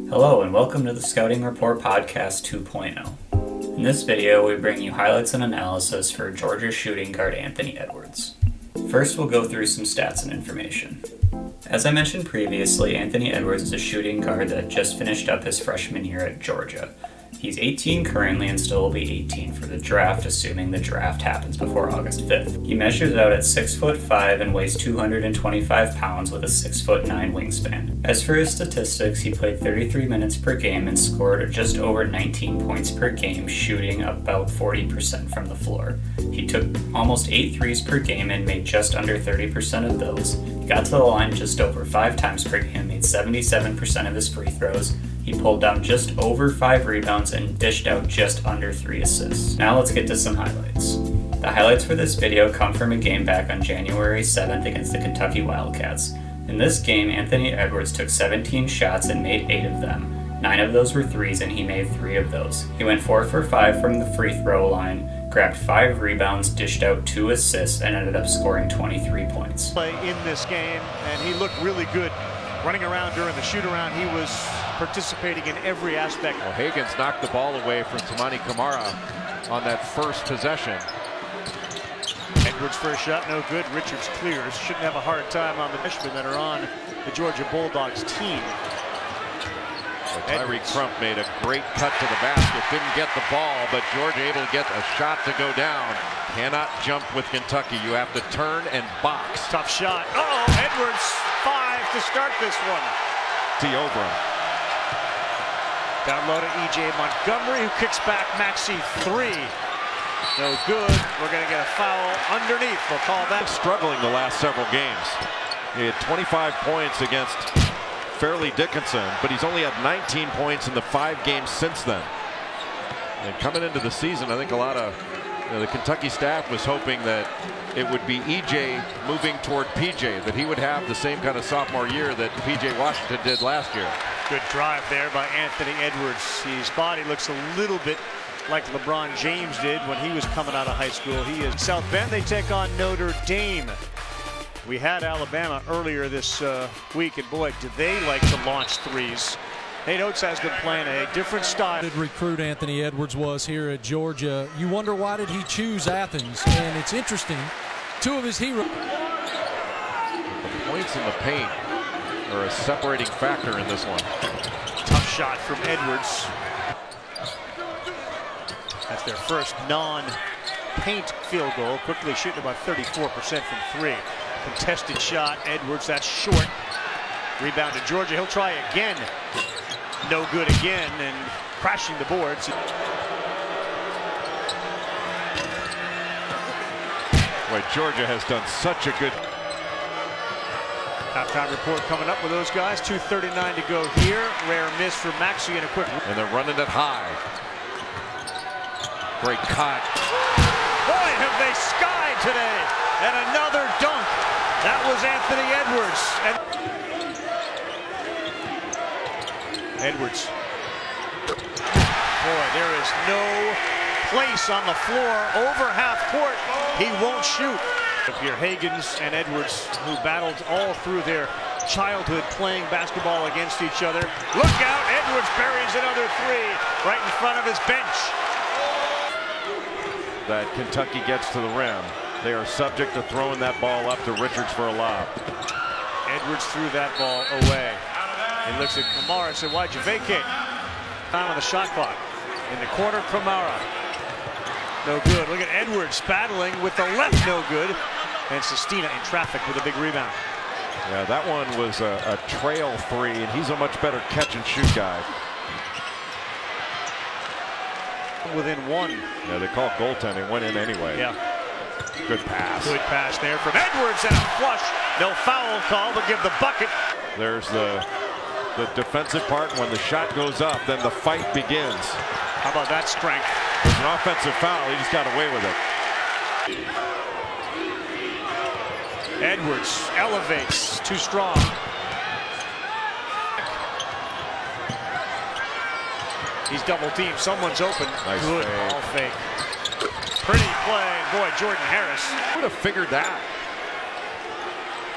Hello and welcome to the Scouting Report Podcast 2.0. In this video, we bring you highlights and analysis for Georgia shooting guard Anthony Edwards. First, we'll go through some stats and information. As I mentioned previously, Anthony Edwards is a shooting guard that just finished up his freshman year at Georgia. He's 18 currently and still will be 18 for the draft, assuming the draft happens before August 5th. He measures out at 6'5" and weighs 225 pounds with a 6'9" wingspan. As for his statistics, he played 33 minutes per game and scored just over 19 points per game, shooting about 40% from the floor. He took almost 8 threes per game and made just under 30% of those. He got to the line just over 5 times per game, made 77% of his free throws. He pulled down just over 5 rebounds and dished out just under 3 assists. Now let's get to some highlights. The highlights for this video come from a game back on January 7th against the Kentucky Wildcats. In this game, Anthony Edwards took 17 shots and made 8 of them. 9 of those were threes and he made 3 of those. He went 4 for 5 from the free throw line, grabbed 5 rebounds, dished out 2 assists, and ended up scoring 23 points. Play in this game, and he looked really good running around during the shoot-around. He was participating in every aspect. Well, Higgins knocked the ball away from Tamani Kamara on that first possession. Edwards' first shot, no good. Richards clears. Shouldn't have a hard time on the freshmen that are on the Georgia Bulldogs team. Well, Tyreek Crump made a great cut to the basket. Didn't get the ball, but Georgia able to get a shot to go down. Cannot jump with Kentucky. You have to turn and box. Tough shot. Uh-oh, Edwards, 5 to start this one. Over. Down low to E.J. Montgomery, who kicks back Maxey 3. No good. We're going to get a foul underneath. We'll call that. Struggling the last several games. He had 25 points against Fairleigh Dickinson, but he's only had 19 points in the 5 games since then. And coming into the season, I think a lot of the Kentucky staff was hoping that it would be E.J. moving toward P.J., that he would have the same kind of sophomore year that P.J. Washington did last year. Good drive there by Anthony Edwards. His body looks a little bit like LeBron James did when he was coming out of high school. He is South Bend. They take on Notre Dame. We had Alabama earlier this week, and boy, do they like to launch threes. Nate Oates has been playing a different style. Good recruit Anthony Edwards was here at Georgia. You wonder, why did he choose Athens? And it's interesting, 2 of his heroes. The points in the paint are a separating factor in this one. Tough shot from Edwards. That's their first non-paint field goal. Quickly shooting about 34% from 3. Contested shot. Edwards, that's short. Rebound to Georgia. He'll try again. No good again, and crashing the boards. Boy, Georgia has done such a good. Halftime report coming up with those guys. 2:39 to go here. Rare miss for Maxey and a quick. And they're running it high. Great cut. Boy, have they skied today. And another dunk. That was Anthony Edwards. Edwards. Boy, there is no place on the floor over half court. He won't shoot. Here, Higgins and Edwards, who battled all through their childhood playing basketball against each other. Look out, Edwards buries another 3 right in front of his bench. That Kentucky gets to the rim. They are subject to throwing that ball up to Richards for a lob. Edwards threw that ball away. He looks at Kamara and said, why'd you vacate? Time on the shot clock. In the corner, Kamara. No good. Look at Edwards battling with the left, no good. And Sestina in traffic with a big rebound. Yeah, that one was a trail 3, and he's a much better catch and shoot guy. Within 1. Yeah, they call goaltending, went in anyway. Yeah. Good pass. Good pass there from Edwards, and a flush. No foul call, but give the bucket. There's the defensive part. When the shot goes up, then the fight begins. How about that strength? There's an offensive foul. He just got away with it. Edwards elevates. Too strong. He's double teamed. Someone's open. Nice good fake. ball fake. Pretty play. Boy, Jordan Harris. Would have figured that.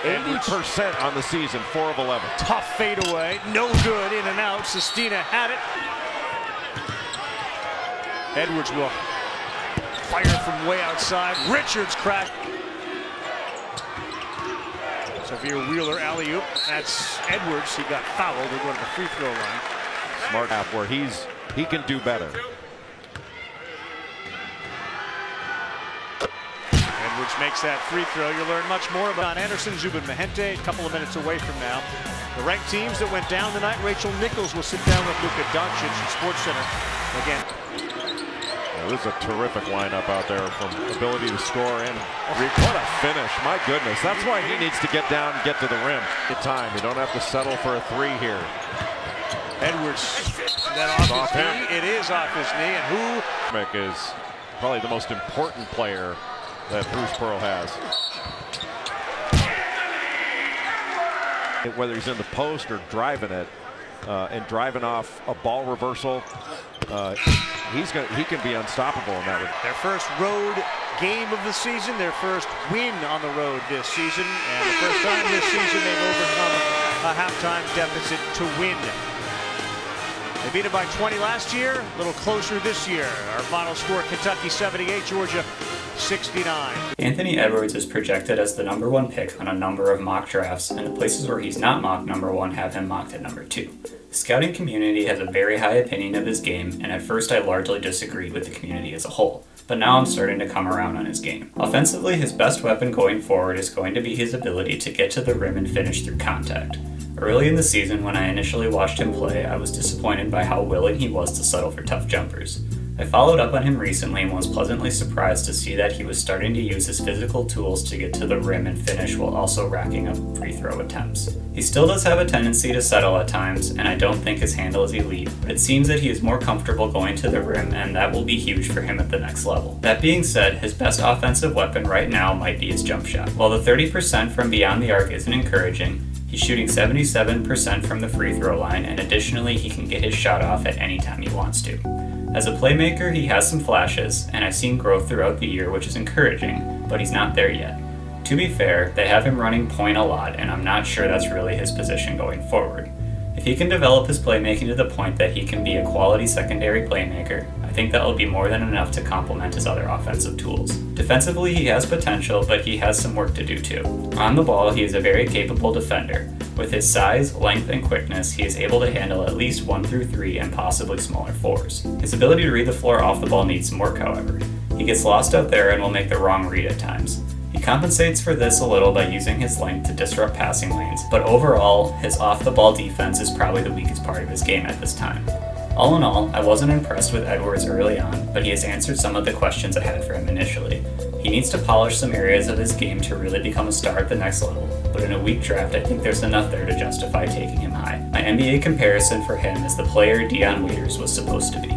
80% on the season, 4 of 11. Tough fadeaway, no good, in and out. Sestina had it. Edwards will fire from way outside. Richards cracked. Severe Wheeler alley-oop. That's Edwards. He got fouled. They're going to the free throw line. Smart half where he can do better. Edwards makes that free throw. You'll learn much more about Anderson, Zubin Mehente, a couple of minutes away from now. The ranked teams that went down tonight, Rachel Nichols will sit down with Luka Doncic at Sports Center again. This is a terrific lineup out there from ability to score and what a finish. My goodness. That's why he needs to get down and get to the rim. Get time. You don't have to settle for a 3 here. Edwards, that off his knee. It is off his knee. And who is probably the most important player that Bruce Pearl has. Whether he's in the post or driving it and driving off a ball reversal, he can be unstoppable in that. Their first road game of the season, their first win on the road this season, and the first time this season they've overcome a halftime deficit to win. They beat it by 20 last year, a little closer this year. Our final score: Kentucky 78, Georgia 69. Anthony Edwards is projected as the #1 pick on a number of mock drafts, and the places where he's not mocked #1 have him mocked at #2. The scouting community has a very high opinion of his game, and at first I largely disagreed with the community as a whole, but now I'm starting to come around on his game. Offensively, his best weapon going forward is going to be his ability to get to the rim and finish through contact. Early in the season, when I initially watched him play, I was disappointed by how willing he was to settle for tough jumpers. I followed up on him recently and was pleasantly surprised to see that he was starting to use his physical tools to get to the rim and finish while also racking up free throw attempts. He still does have a tendency to settle at times, and I don't think his handle is elite, but it seems that he is more comfortable going to the rim, and that will be huge for him at the next level. That being said, his best offensive weapon right now might be his jump shot. While the 30% from beyond the arc isn't encouraging, he's shooting 77% from the free throw line, and additionally he can get his shot off at any time he wants to. As a playmaker, he has some flashes, and I've seen growth throughout the year, which is encouraging, but he's not there yet. To be fair, they have him running point a lot, and I'm not sure that's really his position going forward. If he can develop his playmaking to the point that he can be a quality secondary playmaker, I think that will be more than enough to complement his other offensive tools. Defensively, he has potential, but he has some work to do too. On the ball, he is a very capable defender. With his size, length, and quickness, he is able to handle at least 1 through 3 and possibly smaller 4s. His ability to read the floor off the ball needs some work, however. He gets lost out there and will make the wrong read at times. He compensates for this a little by using his length to disrupt passing lanes, but overall, his off-the-ball defense is probably the weakest part of his game at this time. All in all, I wasn't impressed with Edwards early on, but he has answered some of the questions I had for him initially. He needs to polish some areas of his game to really become a star at the next level, but in a weak draft I think there's enough there to justify taking him high. My NBA comparison for him is the player Dion Waiters was supposed to be.